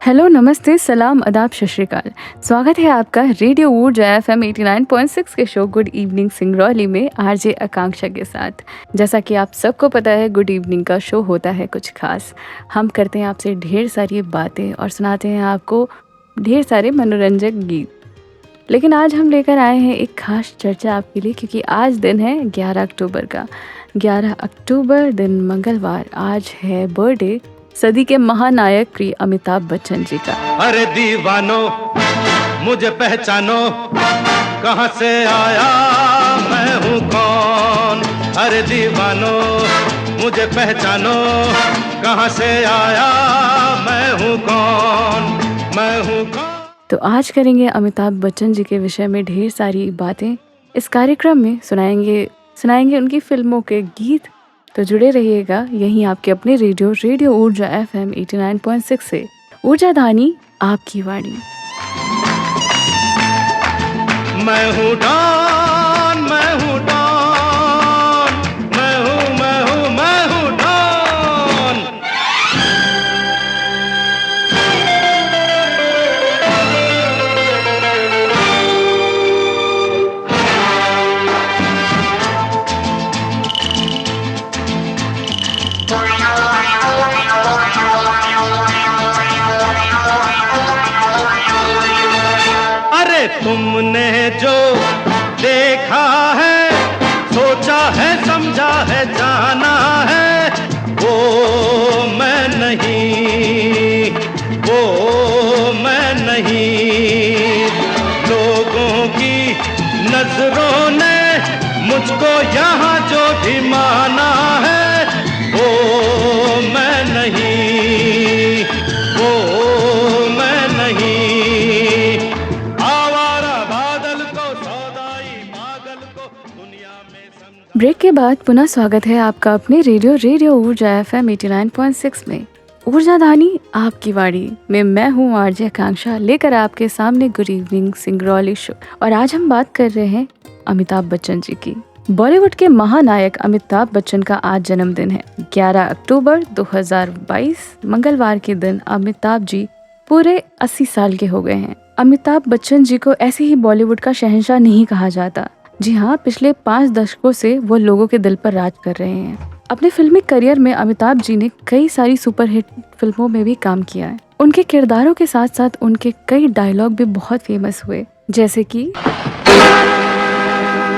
Hello, नमस्ते, सलाम, आदाब, सत श्री अकाल। स्वागत है आपका रेडियो ऊर्जा एफएम 89.6 के शो गुड इवनिंग सिंगरौली में आरजे आकांक्षा के साथ। जैसा कि आप सबको पता है, गुड इवनिंग का शो होता है कुछ खास। हम करते हैं आपसे ढेर सारी बातें और सुनाते हैं आपको ढेर सारे मनोरंजक गीत। लेकिन आज हम लेकर आए हैं एक खास चर्चा आपके लिए, क्योंकि आज दिन है 11 अक्टूबर का। 11 अक्टूबर दिन मंगलवार। आज है बर्थडे सदी के महानायक प्रिय अमिताभ बच्चन जी का। अरे दीवानो मुझे पहचानो, कहाँ से आया मैं हूँ कौन। अरे दीवानो मुझे पहचानो, कहाँ से आया मैं हूँ कौन, मैं हूँ कौन। तो आज करेंगे अमिताभ बच्चन जी के विषय में ढेर सारी बातें। इस कार्यक्रम में सुनाएंगे उनकी फिल्मों के गीत। तो जुड़े रहिएगा यहीं आपके अपने रेडियो ऊर्जा एफएम 89.6 से। ऊर्जा धानी आपकी वाणी। मैं हूँ डॉन, मैं हूँ डॉन, मैं हूँ डॉन। अरे तुमने जो देखा है, सोचा है, समझा है, जाना है, वो मैं नहीं, वो मैं नहीं। लोगों की नजरों ने मुझको यहाँ जो भी माना है, वो मैं नहीं, वो मैं नहीं। ब्रेक के बाद पुनः स्वागत है आपका अपने रेडियो ऊर्जा एफएम 89.6 में। ऊर्जा धानी आपकी वाड़ी में मैं हूँ आरजे आकांक्षा, लेकर आपके सामने गुड इवनिंग सिंगरौली शो। और आज हम बात कर रहे हैं अमिताभ बच्चन जी की। बॉलीवुड के महानायक अमिताभ बच्चन का आज जन्मदिन है। 11 अक्टूबर 2022 मंगलवार के दिन अमिताभ जी पूरे 80 साल के हो गए हैं। अमिताभ बच्चन जी को ऐसे ही बॉलीवुड का शहंशाह नहीं कहा जाता। जी हाँ, पिछले 5 दशकों से वो लोगों के दिल पर राज कर रहे हैं। अपने फिल्मी करियर में अमिताभ जी ने कई सारी सुपरहिट फिल्मों में भी काम किया है। उनके किरदारों के साथ साथ उनके कई डायलॉग भी बहुत फेमस हुए, जैसे कि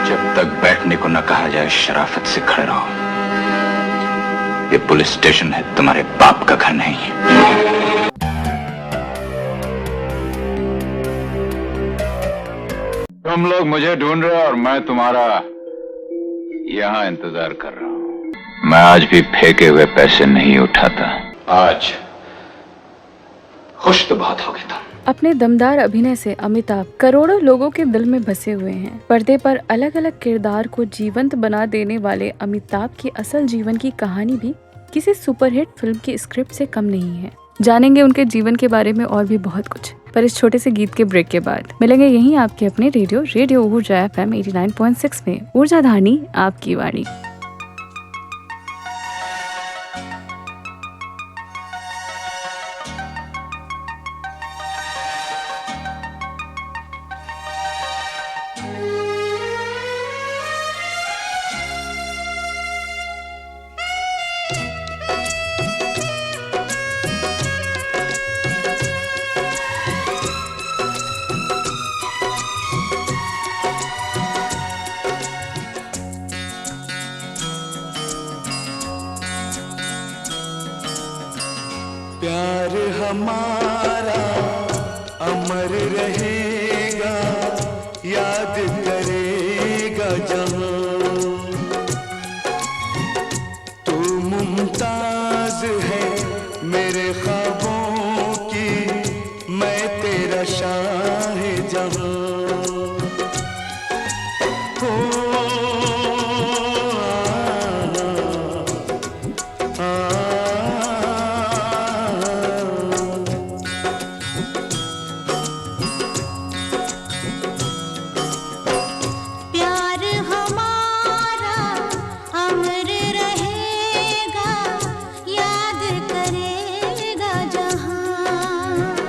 जब तक बैठने को न कहा जाए शराफत से खड़े रहो। ये पुलिस स्टेशन है, तुम्हारे बाप का घर नहीं। तुम लोग मुझे ढूंढ रहे हो और मैं तुम्हारा यहाँ इंतजार कर रहा हूँ। मैं आज भी फेंके हुए पैसे नहीं उठाता। आज खुश तो बहुत हो गए तुम। अपने दमदार अभिनय से अमिताभ करोड़ों लोगों के दिल में बसे हुए हैं। पर्दे पर अलग अलग किरदार को जीवंत बना देने वाले अमिताभ की असल जीवन की कहानी भी किसी सुपरहिट फिल्म की स्क्रिप्ट से कम नहीं है। जानेंगे उनके जीवन के बारे में और भी बहुत कुछ, पर इस छोटे से गीत के ब्रेक के बाद मिलेंगे यहीं आपके अपने रेडियो ऊर्जा एफएम 89.6 में। ऊर्जा धानी आपकी वाणी। प्यार हमारा अमर रहेगा, याद करेगा जहां। तू मुमताज है मेरे ख्वाबों की, मैं तेरा शाहजहां। याद करेगा जहां।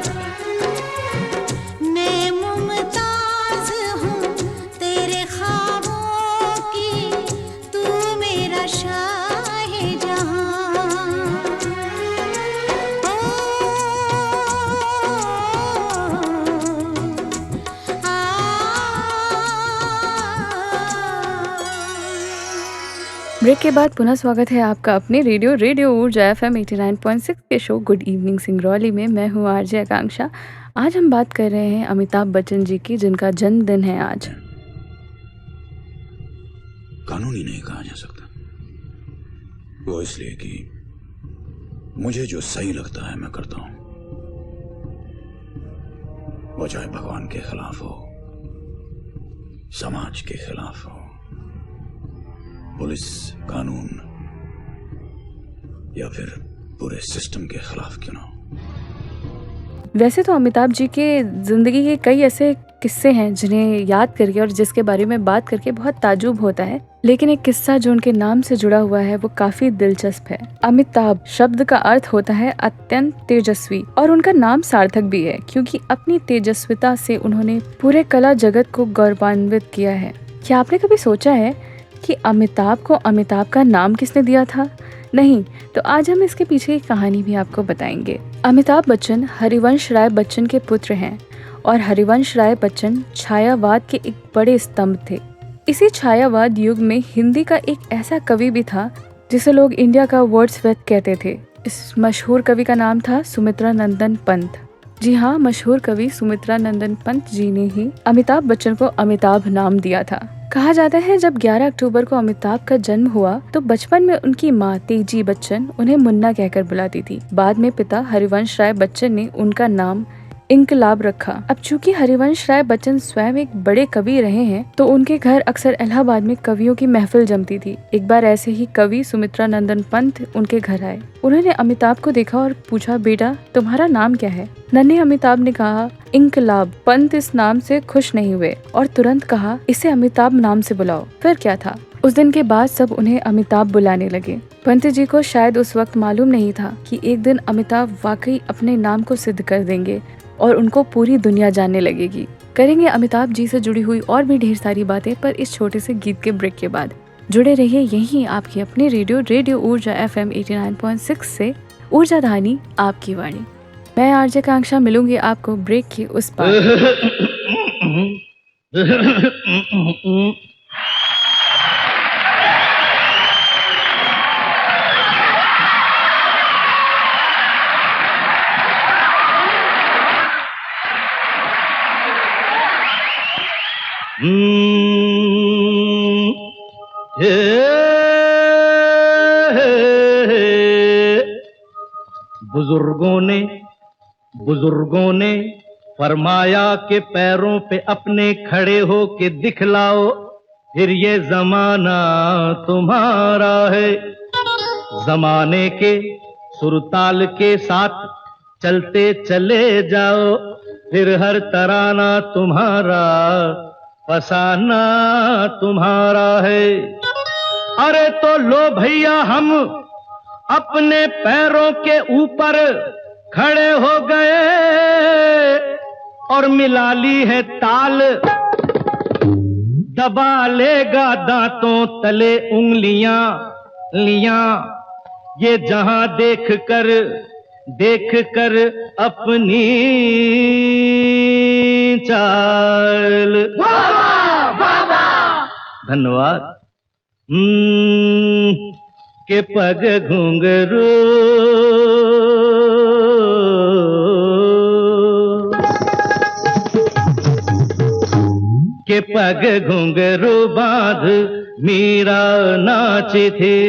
ब्रेक के बाद पुनः स्वागत है आपका अपने रेडियो ऊर्जा FM 89.6 के शो गुड इवनिंग सिंगरौली में। मैं हूँ आरजे आकांक्षा। आज हम बात कर रहे हैं अमिताभ बच्चन जी की, जिनका जन्मदिन है आज। कानूनी नहीं कहा जा सकता, वो इसलिए कि मुझे जो सही लगता है मैं करता हूं, वो चाहे भगवान के खिलाफ हो, समाज के खिलाफ हो, पुलिस कानून या फिर पूरे सिस्टम के खिलाफ क्यों ना हो। वैसे तो अमिताभ जी के ज़िंदगी के कई ऐसे किस्से हैं जिन्हें याद करके और जिसके बारे में बात करके बहुत ताजुब होता है, लेकिन एक किस्सा जो उनके नाम से जुड़ा हुआ है वो काफी दिलचस्प है। अमिताभ शब्द का अर्थ होता है अत्यंत तेजस्वी, और उनका नाम सार्थक भी है क्योंकि अपनी तेजस्विता से उन्होंने पूरे कला जगत को गौरवान्वित किया है। क्या आपने कभी सोचा है कि अमिताभ को अमिताभ का नाम किसने दिया था? नहीं, तो आज हम इसके पीछे की कहानी भी आपको बताएंगे। अमिताभ बच्चन हरिवंश राय बच्चन के पुत्र हैं और हरिवंश राय बच्चन छायावाद के एक बड़े स्तंभ थे। इसी छायावाद युग में हिंदी का एक ऐसा कवि भी था जिसे लोग इंडिया का वर्ड्सवर्थ कहते थे। इस मशहूर कवि का नाम था सुमित्रा नंदन पंत। जी हाँ, मशहूर कवि सुमित्रा नंदन पंत जी ने ही अमिताभ बच्चन को अमिताभ नाम दिया था। कहा जाता है जब 11 अक्टूबर को अमिताभ का जन्म हुआ तो बचपन में उनकी माँ तेजी बच्चन उन्हें मुन्ना कहकर बुलाती थी। बाद में पिता हरिवंश राय बच्चन ने उनका नाम इनकलाब रखा। अब चूंकि हरिवंश राय बच्चन स्वयं एक बड़े कवि रहे हैं तो उनके घर अक्सर इलाहाबाद में कवियों की महफिल जमती थी। एक बार ऐसे ही कवि सुमित्रा नंदन पंत उनके घर आए। उन्होंने अमिताभ को देखा और पूछा, बेटा तुम्हारा नाम क्या है? नन्हे अमिताभ ने कहा इनकलाब। पंत इस नाम से खुश नहीं हुए और तुरंत कहा इसे अमिताभ नाम से बुलाओ। फिर क्या था, उस दिन के बाद सब उन्हें अमिताभ बुलाने लगे। पंत जी को शायद उस वक्त मालूम नहीं था कि एक दिन अमिताभ वाकई अपने नाम को सिद्ध कर देंगे और उनको पूरी दुनिया जानने लगेगी। करेंगे अमिताभ जी से जुड़ी हुई और भी ढेर सारी बातें, पर इस छोटे से गीत के ब्रेक के बाद। जुड़े रहिए यहीं आपकी अपने रेडियो ऊर्जा FM 89.6 से। ऊर्जा धानी आपकी वाणी। मैं आरजे आकांक्षा मिलूंगी आपको ब्रेक के उस पार। बुजुर्गों ने फरमाया के पैरों पे अपने खड़े हो के दिखलाओ, फिर ये जमाना तुम्हारा है। जमाने के सुरताल के साथ चलते चले जाओ, फिर हर तराना तुम्हारा, फसाना तुम्हारा है। अरे तो लो भैया हम अपने पैरों के ऊपर खड़े हो गए और मिला ली है ताल, दबा लेगा दांतों तले उंगलियां लियां, ये जहां देख कर अपनी चाल। धन्यवाद। के पग घुंघरू के पग घुंघरू बांध मीरा नाची थी।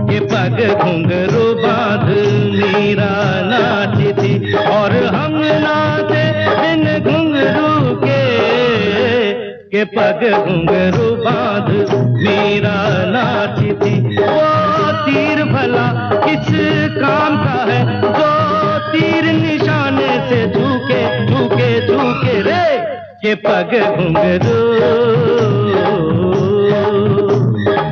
के पग घुंघरू बांध मीरा नाची थी और हम नाचे बिन घुंघरू के पग घुंघरू बांध मीरा नाची थी। वो तीर भला किस काम का है जो तीर निशाने से झुके झुके झुके रे, के पग घुंघरू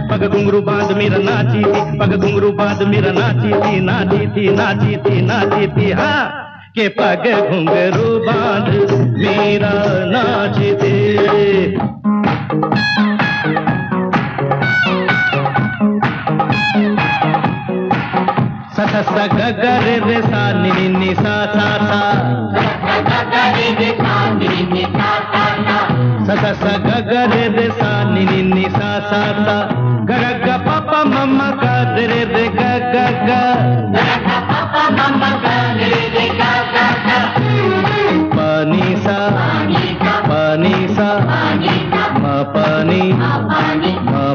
पग घुंघरू बांध मीरा नाची थी, पग घुंघरू बांध मीरा नाची थी नाची थी नाची थी नाची थी। हाँ, के पग घुंघरू बांध मीरा नाची थी। सा सा ग ग रे रे सा नि नि सा सा सा सा सा सा ग ग रे रे सा नि नि नि सा सा सा ग ग ग प प म म ग रे रे रे ग ग ग पानी सा म पानी म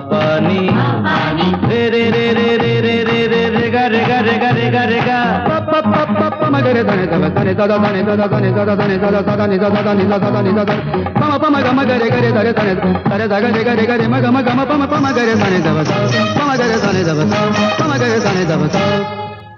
पानी रे रे रे रे रे रे रे रे रे गा रे गा रे गा रे गा रे गा प प प प प म ग रे ध ध ध ध ध ध ध ध ध ध ध ध ध ध नि ध ध ध नि ध ध ध नि ध ध प म प म ग म ग रे ग रे ध रे ध रे ध रे ध ग रे ग रे ग रे म ग म ग म प म प म ग रे ध नि ध भ ध प म ग रे ध नि ध भ ध प म ग रे ध नि ध भ ध।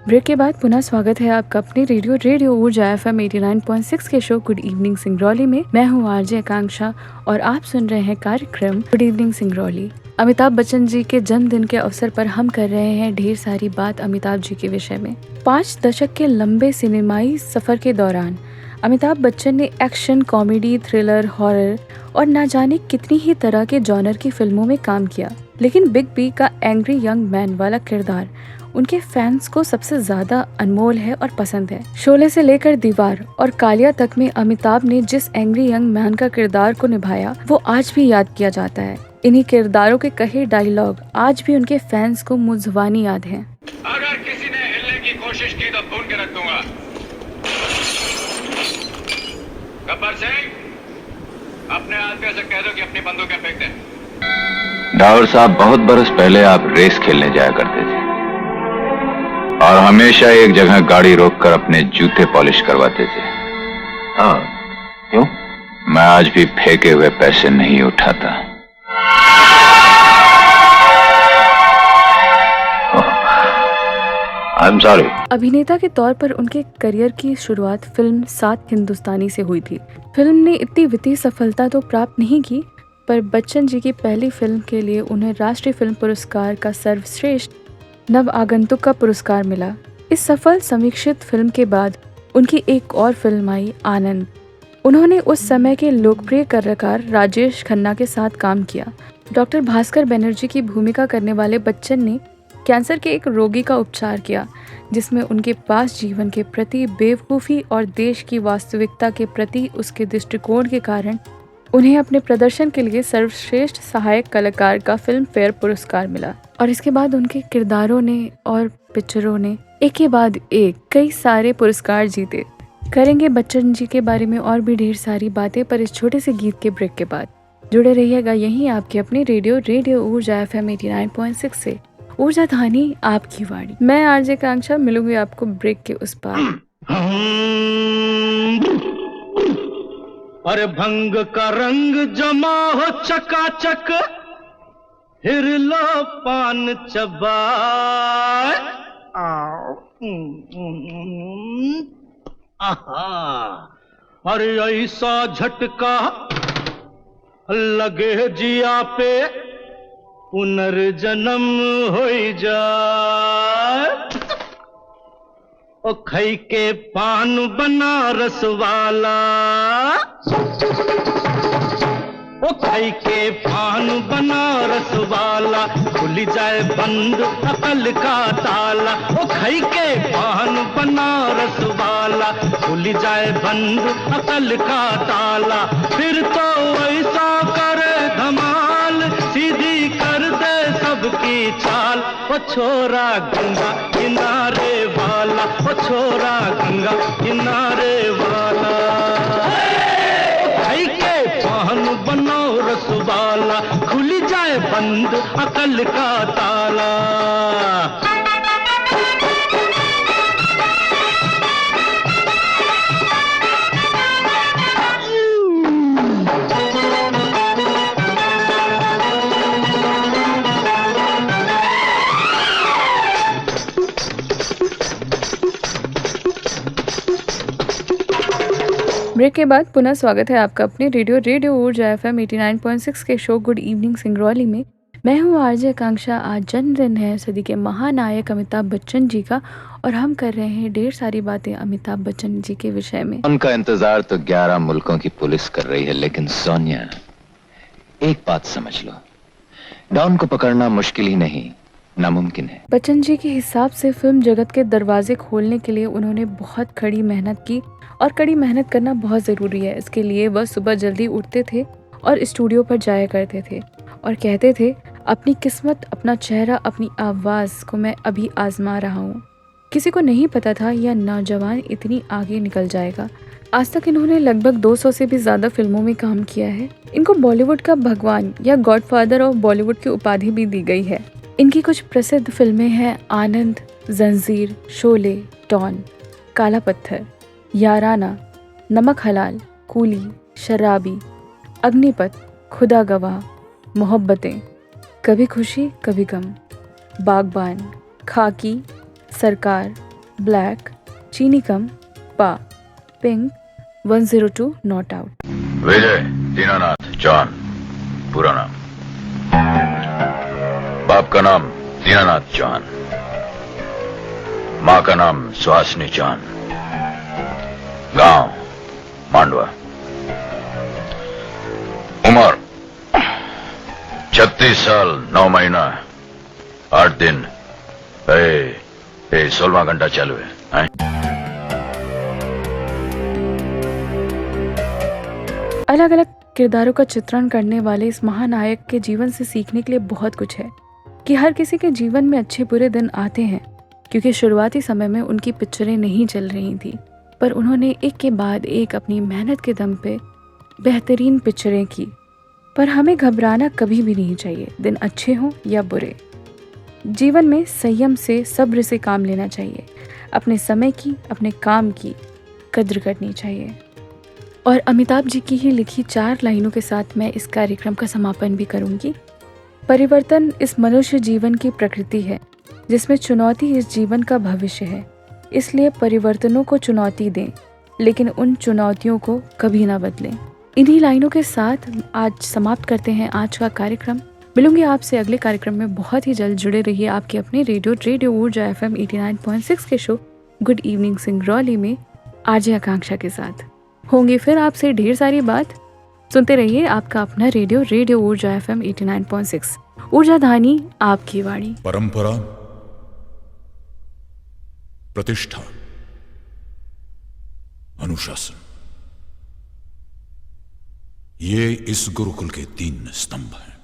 ब्रेक के बाद पुनः स्वागत है आपका अपने रेडियो ऊर्जा FM 89.6 के शो गुड इवनिंग सिंगरौली में। मैं हूँ आरजे आकांक्षा और आप सुन रहे हैं कार्यक्रम गुड इवनिंग सिंगरौली। अमिताभ बच्चन जी के जन्मदिन के अवसर पर हम कर रहे हैं ढेर सारी बात अमिताभ जी के विषय में। 5 दशक के लंबे सिनेमाई सफर के दौरान अमिताभ बच्चन ने एक्शन, कॉमेडी, थ्रिलर, हॉरर और ना जाने कितनी ही तरह के जॉनर की फिल्मों में काम किया, लेकिन बिग बी का एंग्री यंग मैन वाला किरदार उनके फैंस को सबसे ज्यादा अनमोल है और पसंद है। शोले से लेकर दीवार और कालिया तक में अमिताभ ने जिस एंग्री यंग मैन का किरदार को निभाया वो आज भी याद किया जाता है। इन्हीं किरदारों के कहे डायलॉग आज भी उनके फैंस को मुंहजुबानी याद हैं। अगर किसी ने हिलने की कोशिश की तो भून के रख दूंगा। गब्बर सिंह, अपने आदमी से कह दो कि अपनी बंदूकें फेंक दें। डावर साहब, बहुत बरस पहले आप रेस खेलने जाया करते थे और हमेशा एक जगह गाड़ी रोककर अपने जूते पॉलिश करवाते थे। हाँ, क्यों? मैं आज भी फेंके हुए पैसे नहीं उठाता। I am sorry. अभिनेता के तौर पर उनके करियर की शुरुआत फिल्म 7 हिंदुस्तानी से हुई थी। फिल्म ने इतनी वित्तीय सफलता तो प्राप्त नहीं की, पर बच्चन जी की पहली फिल्म के लिए उन्हें राष्ट्रीय फिल्म पुरस्कार का सर्वश्रेष्ठ नव आगंतुक का पुरस्कार मिला। इस सफल समीक्षित फिल्म के बाद उनकी एक और फिल्म आई आनंद। उन्होंने उस समय के लोकप्रिय कलाकार राजेश खन्ना के साथ काम किया। डॉक्टर भास्कर बनर्जी की भूमिका करने वाले बच्चन ने कैंसर के एक रोगी का उपचार किया, जिसमें उनके पास जीवन के प्रति बेवकूफ़ी और देश की वास्तविकता के प्रति उसके दृष्टिकोण के कारण उन्हें अपने प्रदर्शन के लिए सर्वश्रेष्ठ सहायक कलाकार का फिल्म फेयर पुरस्कार मिला। और इसके बाद उनके किरदारों ने और पिक्चरों ने एक के बाद एक कई सारे पुरस्कार जीते। करेंगे बच्चन जी के बारे में और भी ढेर सारी बातें, पर इस छोटे से गीत के ब्रेक के बाद जुड़े रहिएगा यहीं आपके अपने रेडियो ऊर्जा FM 89.6 से। ऊर्जा धानी आपकी वाणी। मैं आरजे आकांक्षा मिलूंगी आपको ब्रेक के उस पार। अरे भंग का रंग जमा हो चकाचक, फिर लो पान चबाए। अरे ऐसा झटका लगे जिया पे पुनर्जन्म हो जाए। ओ खई के पान बनारस वाला, ओ खई के पान बनारस वाला, खुल जाए बंद अकल का ताला। ओ खई के पान बनारस वाला, खुल जाए बंद अकल का ताला। फिर तो ऐसा करे धमाल, सीधी कर दे सबकी चाल। ओ छोरा गंगा किनारे वाला, ओ छोरा गंगा किनारे वाला। खाई के पान बनारस वाला, खुल जाए बंद अकल का ताला। ब्रेक के बाद पुनः स्वागत है आपका अपने रेडियो ऊर्जा FM 89.6 के शो गुड इवनिंग सिंगरौली में। मैं हूँ आरजे आकांक्षा। आज जन्मदिन है सदी के महानायक अमिताभ बच्चन जी का और हम कर रहे हैं ढेर सारी बातें अमिताभ बच्चन जी के विषय में। उनका इंतजार तो 11 मुल्कों की पुलिस कर रही है, लेकिन सोनिया, एक बात समझ लो, डॉन को पकड़ना मुश्किल ही नहीं, नामुमकिन है। बच्चन जी के हिसाब से फिल्म जगत के दरवाजे खोलने के लिए उन्होंने बहुत कड़ी मेहनत की और कड़ी मेहनत करना बहुत ज़रूरी है। इसके लिए वह सुबह जल्दी उठते थे और स्टूडियो पर जाया करते थे और कहते थे, अपनी किस्मत, अपना चेहरा, अपनी आवाज़ को मैं अभी आजमा रहा हूँ। किसी को नहीं पता था यह नौजवान इतनी आगे निकल जाएगा। आज तक इन्होंने लगभग 200 से भी ज़्यादा फिल्मों में काम किया है। इनको बॉलीवुड का भगवान या गॉडफादर ऑफ बॉलीवुड की उपाधि भी दी गई है। इनकी कुछ प्रसिद्ध फिल्में हैं आनंद, जंजीर, शोले, डॉन, काला पत्थर, याराना, नमक हलाल, कूली, शराबी, अग्निपथ, खुदा गवाह, मोहब्बतें, कभी खुशी कभी गम, बागबान, खाकी, सरकार, ब्लैक, चीनी कम, पा, pink, 102, not out. Vijay Dinanath John, पूरा नाम। बाप का नाम दीनानाथ जॉन, माँ का नाम सुहासिनी जॉन, गांव मांडवा, उम्र 36 साल 9 महीना 8 दिन। 16वां घंटा चालू है। अलग अलग किरदारों का चित्रण करने वाले इस महानायक के जीवन से सीखने के लिए बहुत कुछ है कि हर किसी के जीवन में अच्छे बुरे दिन आते हैं, क्योंकि शुरुआती समय में उनकी पिक्चरें नहीं चल रही थी, पर उन्होंने एक के बाद एक अपनी मेहनत के दम पे बेहतरीन पिक्चरें की। पर हमें घबराना कभी भी नहीं चाहिए, दिन अच्छे हों या बुरे। जीवन में संयम से, सब्र से काम लेना चाहिए। अपने समय की, अपने काम की कद्र करनी चाहिए। और अमिताभ जी की ही लिखी 4 लाइनों के साथ मैं इस कार्यक्रम का समापन भी करूंगी। परिवर्तन इस मनुष्य जीवन की प्रकृति है, जिसमें चुनौती इस जीवन का भविष्य है। इसलिए परिवर्तनों को चुनौती दें, लेकिन उन चुनौतियों को कभी ना बदलें। इन्हीं लाइनों के साथ आज समाप्त करते हैं आज का कार्यक्रम। मिलूंगी आपसे अगले कार्यक्रम में बहुत ही जल्द। जुड़े रहिए आपके अपने रेडियो ऊर्जा FM 89.6 के शो गुड इवनिंग सिंगरौली में आरजे आकांक्षा के साथ। होंगे फिर आपसे ढेर सारी बात। सुनते रहिए आपका अपना रेडियो ऊर्जा FM 89.6, ऊर्जा धानी आपकी वाणी। परंपरा, प्रतिष्ठा, अनुशासन, ये इस गुरुकुल के 3 स्तंभ हैं।